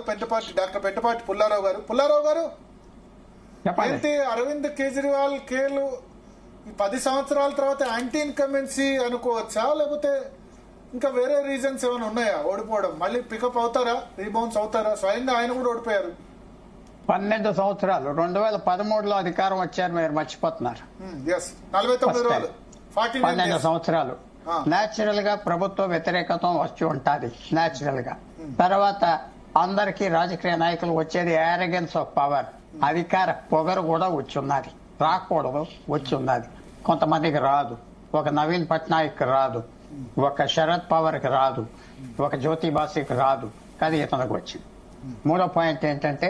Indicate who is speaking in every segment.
Speaker 1: Doctor Peddapati Pullarao గారు ఏంటి అరవింద్ కేజ్రీవాల్ కేలు 10 సంవత్సరాల తర్వాత యాంటీ ఇన్కమెన్సీ అనుకోవచ్చా, లేకపోతే ఇంకా వేరే రీజన్స్ ఏమైనా ఉన్నాయా ఓడిపోవడం? మళ్ళీ పికప్ అవుతారా, రీబౌన్స్ అవుతారా? స్వయంగా ఆయన కూడా ఓడిపోయారు.
Speaker 2: 12 సంవత్సరాలు 2013లో అధికారం వచ్చారు, మీరు మర్చిపోతున్నారు.
Speaker 1: 49 రోజులు
Speaker 2: 12 సంవత్సరాలు నేచురల్ గా ప్రభుత్వ వ్యతిరేకత వచ్చి ఉంటుంది నేచురల్ గా. తర్వాత అందరికీ రాజకీయ నాయకులు వచ్చేది యారగెన్స్ ఆఫ్ పవర్, అధికార పొగరు కూడా వచ్చున్నది. రాకూడదు, వచ్చున్నది. కొంతమందికి రాదు, ఒక నవీన్ పట్నాయక్ రాదు, ఒక శరద్ పవార్ కి రాదు, ఒక జ్యోతి బాసుకి రాదు, కానీ ఇతనికి వచ్చింది. మూడో పాయింట్ ఏంటంటే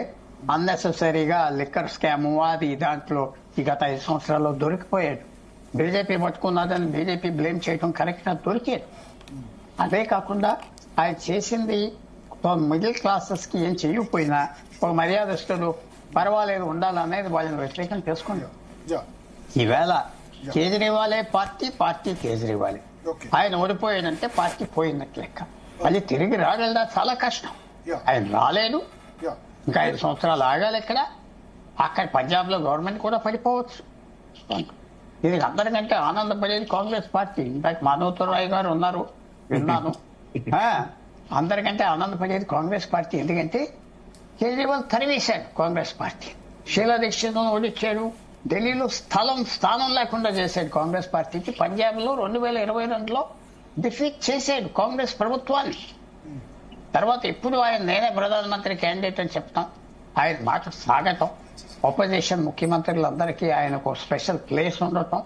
Speaker 2: అన్నెసెసరీగా లిక్కర్ స్కామ్ అది దాంట్లో ఈ గత 5 సంవత్సరాల్లో దొరికిపోయాడు. బీజేపీ పట్టుకున్నదని బీజేపీ బ్లేమ్ చేయడం కరెక్ట్ గా దొరికేది. అదే కాకుండా ఆయన చేసింది మిడిల్ క్లాసెస్ కి ఏం చేయకపోయినా ఒక మర్యాదస్తులు పర్వాలేదు ఉండాలనేది వాళ్ళని వ్యతిరేకం చేసుకుంటాం. ఈవేళ కేజ్రీవాలే పార్టీ కేజ్రీవాలే. ఆయన ఓడిపోయాడంటే పార్టీ పోయినట్టు లెక్క. మళ్ళీ తిరిగి రాగలదా చాలా కష్టం. ఆయన రాలేడు, ఇంకా 5 సంవత్సరాలు ఆగాలి. అక్కడ పంజాబ్ లో గవర్నమెంట్ కూడా పడిపోవచ్చు. ఇది అందరికంటే ఆనందపడేది కాంగ్రెస్ పార్టీ. ఇన్ఫాక్ట్ మాధవతర్ రాయ్ గారు ఉన్నారు, విన్నాను. అందరికంటే ఆనందపడేది కాంగ్రెస్ పార్టీ. ఎందుకంటే కేజ్రీవాల్ తరివేశాడు కాంగ్రెస్ పార్టీ. షీలా దీక్షిత్ ఓడిచ్చాడు. ఢిల్లీలో స్థానం లేకుండా చేశాడు కాంగ్రెస్ పార్టీకి. పంజాబ్ లో 2022లో డిఫీట్ చేశాడు కాంగ్రెస్ ప్రభుత్వాన్ని. తర్వాత ఇప్పుడు ఆయన నేనే ప్రధానమంత్రి క్యాండిడేట్ అని చెప్తాం. ఆయన మాట సాగటం, ఆపోజిషన్ ముఖ్యమంత్రులందరికీ ఆయనకు స్పెషల్ ప్లేస్ ఉండటం,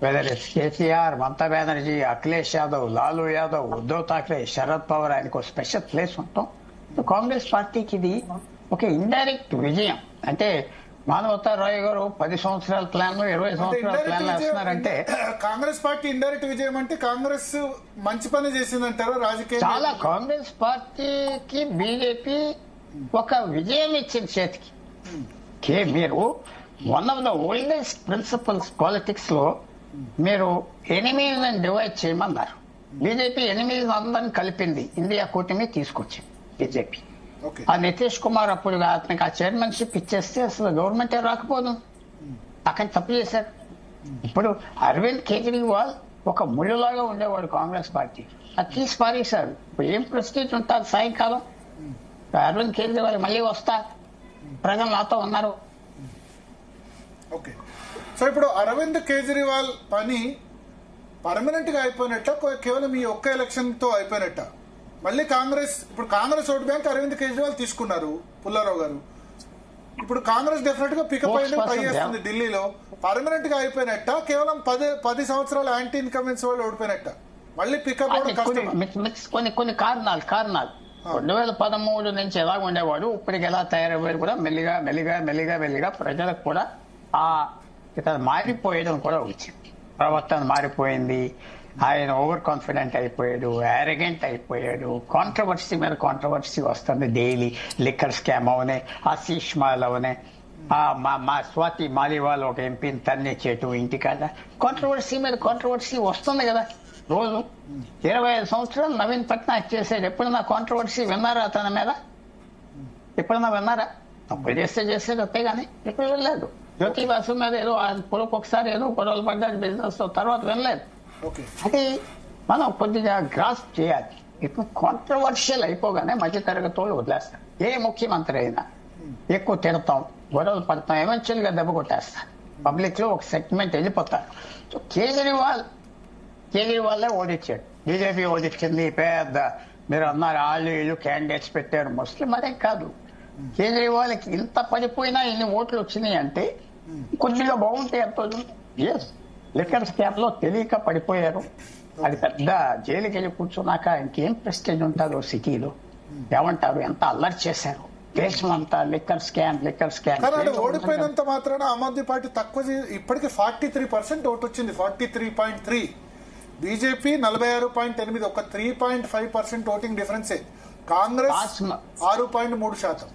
Speaker 2: వెదర్ ఇట్స్ కేసీఆర్, మమతా బెనర్జీ, అఖిలేష్ యాదవ్, లాలూ యాదవ్, ఉద్దవ్ ఠాక్రే, శరద్ పవార్, ఆయనకు స్పెషల్ ప్లేస్ ఉండటం. కాంగ్రెస్ పార్టీకి ఇది ఒక ఇండైరెక్ట్ విజయం. అంటే మాధవతార్ రాయ్ గారు 10 సంవత్సరాల ప్లాన్ 20 సంవత్సరాల ప్లాన్ వేస్తున్నారంటే
Speaker 1: కాంగ్రెస్ పార్టీ ఇండైరెక్ట్ విజయం అంటే కాంగ్రెస్ మంచి పని చేసిందంటారు రాజకీయ.
Speaker 2: చాలా కాంగ్రెస్ పార్టీకి బీజేపీ ఒక విజయం ఇచ్చింది చేతికి. మీరు one of the oldest principles politics లో మీరు ఎనిమీలను డివైడ్ చేయమన్నారు. బీజేపీ ఎనిమీలను అందరిని కలిపింది, ఇండియా కూటమి తీసుకొచ్చింది బీజేపీ. ఆ నితీష్ కుమార్ అప్పుడు అతనికి ఆ చైర్మన్షిప్ ఇచ్చేస్తే అసలు గవర్నమెంటే రాకపోదు. అక్కడ తప్పు చేశారు. ఇప్పుడు అరవింద్ కేజ్రీవాల్ ఒక ముళ్ళులాగా ఉండేవాడు కాంగ్రెస్ పార్టీ, అది తీసి పారేశాడు. ఇప్పుడు ఏం ప్రెస్టీజ్ ఉంటుంది సాయంకాలం? అరవింద్ కేజ్రీవాల్ మళ్ళీ వస్తా, ప్రజలు నాతో ఉన్నారు.
Speaker 1: ఓకే, సో ఇప్పుడు అరవింద్ కేజ్రీవాల్ పని పర్మనెంట్ గా అయిపోయినట్ట, కేవలం ఈ ఒక్క ఎలక్షన్ తో అయిపోయినట్ట? మళ్ళీ ఇప్పుడు కాంగ్రెస్ ఓట్ బ్యాంక్ అరవింద్ కేజ్రీవాల్ తీసుకున్నారు పుల్లారావు గారు. ఇప్పుడు కాంగ్రెస్ డెఫినెట్ గా పికప్ అయ్యి ట్రై చేస్తుంది ఢిల్లీలో. పర్మనెంట్ గా అయిపోయినట్ట, కేవలం 10 సంవత్సరాలు యాంటీ ఇన్కమెన్స్ వాళ్ళు ఓడిపోయినట్ట, మళ్ళీ పికప్
Speaker 2: కొన్ని కారణాలు 2013 నుంచి ఎలా ఉండేవాడు, ఇప్పటికి ఎలా తయారయ్యాడు కూడా మెల్లిగా మెల్లిగా మెల్లిగా మెల్లిగా ప్రజలకు కూడా ఇతను మారిపోయడం కూడా వచ్చింది. ప్రవర్తన మారిపోయింది. ఆయన ఓవర్ కాన్ఫిడెంట్ అయిపోయాడు, యారగెంట్ అయిపోయాడు. కాంట్రవర్సీ మీద కాంట్రవర్సీ వస్తుంది డైలీ. లిక్కర్ స్కామ్ అవనే, ఆశీష్ మాల్ అవనే, మా స్వాతి మాలివాల్ ఒక ఎంపీని తన్నిచ్చేటు ఇంటికాడ కాంట్రవర్సీ మీద కాంట్రవర్సీ వస్తుంది కదా రోజు. 25 సంవత్సరాలు నవీన్ పట్నాయక్ చేశాడు. ఎప్పుడన్నా కాంట్రవర్సీ విన్నారా అతని మీద? ఎప్పుడన్నా విన్నారా? తప్పు చేసాడు అంతే గానీ ఎప్పుడు వినలేదు. జ్యోతి బాసు మీద ఏదో ఒకసారి ఏదో గొడవలు పడ్డాడు బిజినెస్ తో, తర్వాత వినలేదు. అది మనం కొద్దిగా గ్రాస్ చేయాలి. ఇప్పుడు కాంట్రవర్షియల్ అయిపోగానే మధ్యతరగతి వాళ్ళు వదిలేస్తారు. ఏ ముఖ్యమంత్రి అయినా ఎక్కువ తిడతాం, గొడవలు పడతాం, ఎవెన్చువల్ గా దెబ్బ కొట్టేస్తారు. పబ్లిక్ లో ఒక సెగ్మెంట్ వెళ్ళిపోతారు. సో కేజ్రీవాల్ ఓడిచ్చాడు, బీజేపీ ఓడిచ్చింది. పెద్ద మీరు అన్నారు వాళ్ళు వీళ్ళు క్యాండిడేట్స్ పెట్టారు. ముస్లిం అదే కాదు, కేజ్రీవాల్కి ఇంత పడిపోయినా ఇన్ని ఓట్లు వచ్చినాయి అంటే కొద్దిగా బాగుంటాయి ఎంతో. లిక్కర్ స్కామ్ లో తెలియక పడిపోయారు. అది పెద్ద జైలుకి వెళ్ళి కూర్చున్నాక ఇంకేం ప్రెస్టేజ్ ఉంటుందో సిటీలో. ఏమంటారు, ఎంత అల్లరి చేశారు దేశం అంతా. లిక్కర్ స్కామ్
Speaker 1: ఓడిపోయినంత మాత్రాన ఆమ్ ఆద్మీ పార్టీ తక్కువ. ఇప్పటికి 43% ఓటు వచ్చింది, 43.3. బీజేపీ 46.8, ఒక 3.5% ఓటింగ్ డిఫరెన్సే. కాంగ్రెస్ 6.3%.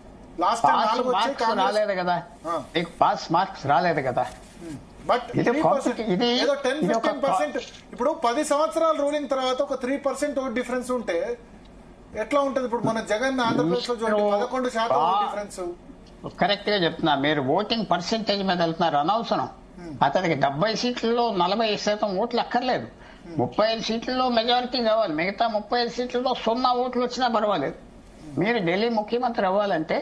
Speaker 1: లాస్ట్ టైం
Speaker 2: రాలేదు కదా, పాస్ మార్క్స్ రాలేదు కదా.
Speaker 1: బట్ ఏదో 10-15%. ఇప్పుడు 10 సంవత్సరాలు రూలింగ్ తర్వాత ఒక 3% ఓట్ డిఫరెన్స్ ఉంటే ఎట్లా ఉంటది ఇప్పుడు మన జగన్ ఆంధ్రప్రదేశ్ లో చూడండి 11% డిఫరెన్స్.
Speaker 2: కరెక్ట్ గా చెప్తున్నా, మీరు ఓటింగ్ పర్సెంటేజ్ మీద వెళ్తున్నారు, అనవసరం. అతనికి 70 సీట్లలో 40% ఓట్లు అక్కర్లేదు. 35 సీట్లలో మెజారిటీ కావాలి, మిగతా 35 సీట్లలో 0 ఓట్లు వచ్చినా పర్వాలేదు. మీరు ఢిల్లీ ముఖ్యమంత్రి అవ్వాలంటే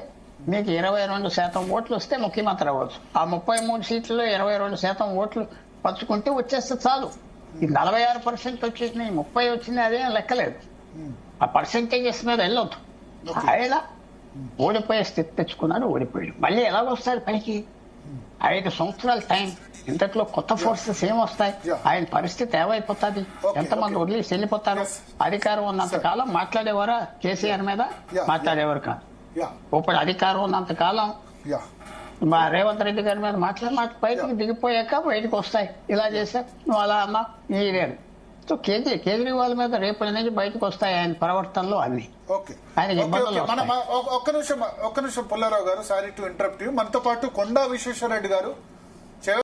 Speaker 2: మీకు 22% ఓట్లు వస్తే ముఖ్యమంత్రి అవ్వచ్చు. ఆ 33 సీట్లలో 22% ఓట్లు పంచుకుంటే వచ్చేస్తే చాలు. ఈ 46% వచ్చేసినాయి, 30 వచ్చినాయి, అదేం లెక్కలేదు. ఆ పర్సెంటేజెస్ మీద వెళ్ళొద్దు. ఆయన ఓడిపోయే స్థితి తెచ్చుకున్నాడు, ఓడిపోయాడు. మళ్ళీ ఎలాగొస్తాడు పైకి? 5 సంవత్సరాల టైం, ఇంతట్లో కొత్త ఫోర్సెస్ ఏమొస్తాయి? ఆయన పరిస్థితి ఏమైపోతుంది? ఎంతమంది వదిలేసి వెళ్ళిపోతారు? అధికారం ఉన్నంత కాలం మాట్లాడేవారా కేసీఆర్ మీద? మాట్లాడేవారు కాదు. ఇప్పుడు అధికారం ఉన్నంత కాలం మా రేవంత్ రెడ్డి గారి మీద మాట్లాడి బయటకు దిగిపోయాక బయటకు వస్తాయి. ఇలా చేశా, నువ్వు అలా అన్నా, ఇదేను. సో కేజ్రీవాల్ మీద రేపటి నుంచి బయటకు వస్తాయి ఆయన ప్రవర్తనలో అన్ని. ఆయనకి ఇబ్బందులు వస్తాయి.
Speaker 1: ఒక్క నిమిషం పుల్లారావు గారు, సారీ టు ఇంటరప్ట్ యూ. మనతో పాటు కొండా విశ్వేశ్వరరెడ్డి గారు